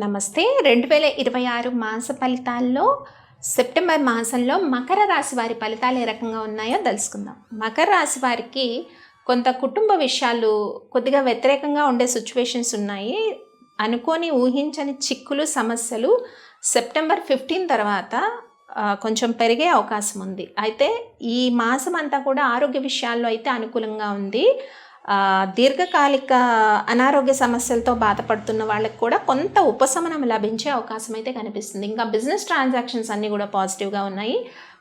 నమస్తే. 2026 మాస ఫలితాల్లో సెప్టెంబర్ మాసంలో మకర రాశి వారి ఫలితాలు ఏ రకంగా ఉన్నాయో తెలుసుకుందాం. మకర రాశి వారికి కొంత కుటుంబ విషయాలు కొద్దిగా వ్యతిరేకంగా ఉండే సిచ్యువేషన్స్ ఉన్నాయి. అనుకోని ఊహించని చిక్కులు సమస్యలు సెప్టెంబర్ 15 తర్వాత కొంచెం పెరిగే అవకాశం ఉంది. అయితే ఈ మాసం అంతా కూడా ఆరోగ్య విషయాల్లో అయితే అనుకూలంగా ఉంది. దీర్ఘకాలిక అనారోగ్య సమస్యలతో బాధపడుతున్న వాళ్ళకి కూడా కొంత ఉపశమనం లభించే అవకాశం అయితే కనిపిస్తుంది. ఇంకా బిజినెస్ ట్రాన్సాక్షన్స్ అన్నీ కూడా పాజిటివ్గా ఉన్నాయి.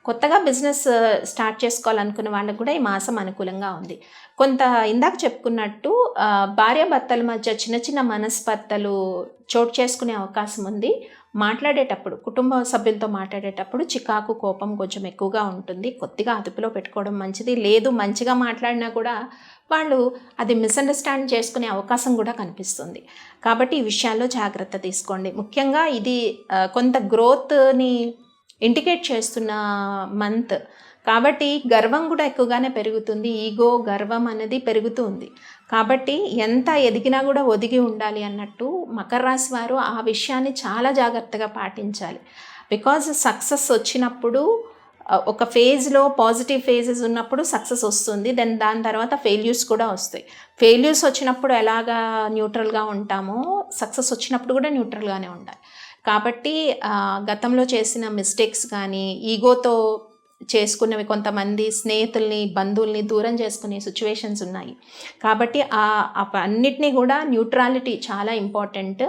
కొత్తగా బిజినెస్ స్టార్ట్ చేసుకోవాలనుకున్న వాళ్ళకి కూడా ఈ మాసం అనుకూలంగా ఉంది. కొంత ఇందాక చెప్పుకున్నట్టు భార్యాభర్తల మధ్య చిన్న చిన్న మనస్పర్ధలు చోటు చేసుకునే అవకాశం ఉంది. మాట్లాడేటప్పుడు కుటుంబ సభ్యులతో మాట్లాడేటప్పుడు చికాకు కోపం కొంచెం ఎక్కువగా ఉంటుంది. కొద్దిగా అదుపులో పెట్టుకోవడం మంచిది. లేదు మంచిగా మాట్లాడినా కూడా వాళ్ళు అది మిస్అండర్స్టాండ్ చేసుకునే అవకాశం కూడా కనిపిస్తుంది. కాబట్టి ఈ విషయాల్లో జాగ్రత్త తీసుకోండి. ముఖ్యంగా ఇది కొంత గ్రోత్ని ఇండికేట్ చేస్తున్న మంత్ కాబట్టి గర్వం కూడా ఎక్కువగానే పెరుగుతుంది. ఈగో గర్వం అనేది పెరుగుతుంది. కాబట్టి ఎంత ఎదిగినా కూడా ఒదిగి ఉండాలి అన్నట్టు మకర రాశి వారు ఆ విషయాన్ని చాలా జాగ్రత్తగా పాటించాలి. బికాజ్ సక్సెస్ వచ్చినప్పుడు ఒక ఫేజ్లో పాజిటివ్ ఫేజెస్ ఉన్నప్పుడు సక్సెస్ వస్తుంది. దాని తర్వాత ఫెయిల్యూర్స్ కూడా వస్తాయి. ఫెయిల్యూర్స్ వచ్చినప్పుడు ఎలాగా న్యూట్రల్గా ఉంటామో సక్సెస్ వచ్చినప్పుడు కూడా న్యూట్రల్గానే ఉండాలి. కాబట్టి గతంలో చేసిన మిస్టేక్స్ కానీ ఈగోతో చేసుకున్నవి కొంతమంది స్నేహితుల్ని బంధువుల్ని దూరం చేసుకునే సిచ్యువేషన్స్ ఉన్నాయి. కాబట్టి అన్నిటినీ కూడా న్యూట్రాలిటీ చాలా ఇంపార్టెంట్.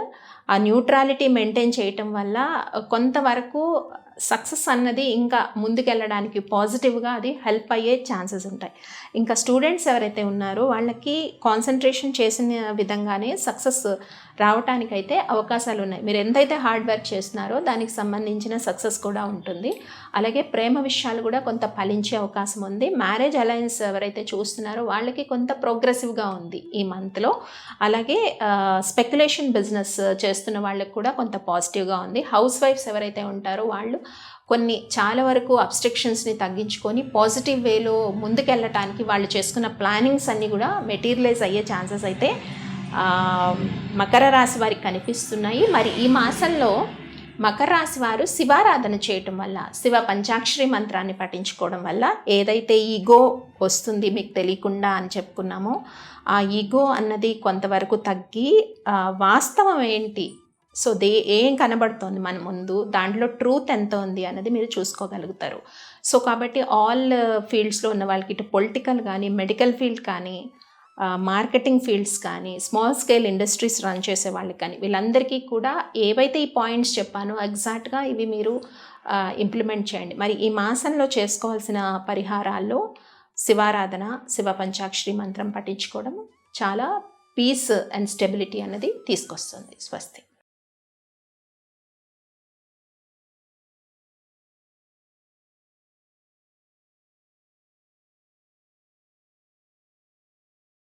ఆ న్యూట్రాలిటీ మెయింటైన్ చేయటం వల్ల కొంతవరకు సక్సెస్ అన్నది ఇంకా ముందుకెళ్ళడానికి పాజిటివ్గా అది హెల్ప్ అయ్యే ఛాన్సెస్ ఉంటాయి. ఇంకా స్టూడెంట్స్ ఎవరైతే ఉన్నారో వాళ్ళకి కాన్సన్ట్రేషన్ చేసిన విధంగానే సక్సెస్ రావటానికైతే అవకాశాలు ఉన్నాయి. మీరు ఎంతైతే హార్డ్ వర్క్ చేస్తున్నారో దానికి సంబంధించిన సక్సెస్ కూడా ఉంటుంది. అలాగే ప్రేమ విషయాలు కూడా కొంత ఫలించే అవకాశం ఉంది. మ్యారేజ్ అలయన్స్ ఎవరైతే చూస్తున్నారో వాళ్ళకి కొంత ప్రోగ్రెసివ్గా ఉంది ఈ మంత్లో. అలాగే స్పెక్యులేషన్ బిజినెస్ చేస్తున్న వాళ్ళకి కూడా కొంత పాజిటివ్గా ఉంది. హౌస్ వైఫ్స్ ఎవరైతే ఉంటారో వాళ్ళు చాలా వరకు అబ్స్ట్రక్షన్స్ని తగ్గించుకొని పాజిటివ్ వేలో ముందుకెళ్ళటానికి వాళ్ళు చేసుకున్న ప్లానింగ్స్ అన్నీ కూడా మెటీరియలైజ్ అయ్యే ఛాన్సెస్ అయితే మకర రాశి వారికి కనిపిస్తున్నాయి. మరి ఈ మాసంలో మకర రాశి వారు శివారాధన చేయటం వల్ల, శివ పంచాక్షరి మంత్రాన్ని పఠించుకోవడం వల్ల ఏదైతే ఈగో వస్తుంది మీకు తెలియకుండా అని చెప్పుకున్నామో ఆ ఈగో అన్నది కొంతవరకు తగ్గి వాస్తవం ఏంటి, సో ఏం కనబడుతోంది మన ముందు, దాంట్లో ట్రూత్ ఎంత ఉంది అన్నది మీరు చూసుకోగలుగుతారు. సో కాబట్టి ఆల్ ఫీల్డ్స్లో ఉన్న వాళ్ళకి ఇటు పొలిటికల్ కానీ మెడికల్ ఫీల్డ్ కానీ మార్కెటింగ్ ఫీల్డ్స్ కానీ స్మాల్ స్కేల్ ఇండస్ట్రీస్ రన్ చేసే వాళ్ళకి కానీ వీళ్ళందరికీ కూడా ఏవైతే ఈ పాయింట్స్ చెప్పానో ఎగ్జాక్ట్గా ఇవి మీరు ఇంప్లిమెంట్ చేయండి. మరి ఈ మాసంలో చేసుకోవాల్సిన పరిహారాల్లో శివారాధన, శివ పంచాక్షరి మంత్రం పఠించుకోవడం చాలా పీస్ అండ్ స్టెబిలిటీ అనేది తీసుకొస్తుంది. స్వస్తి.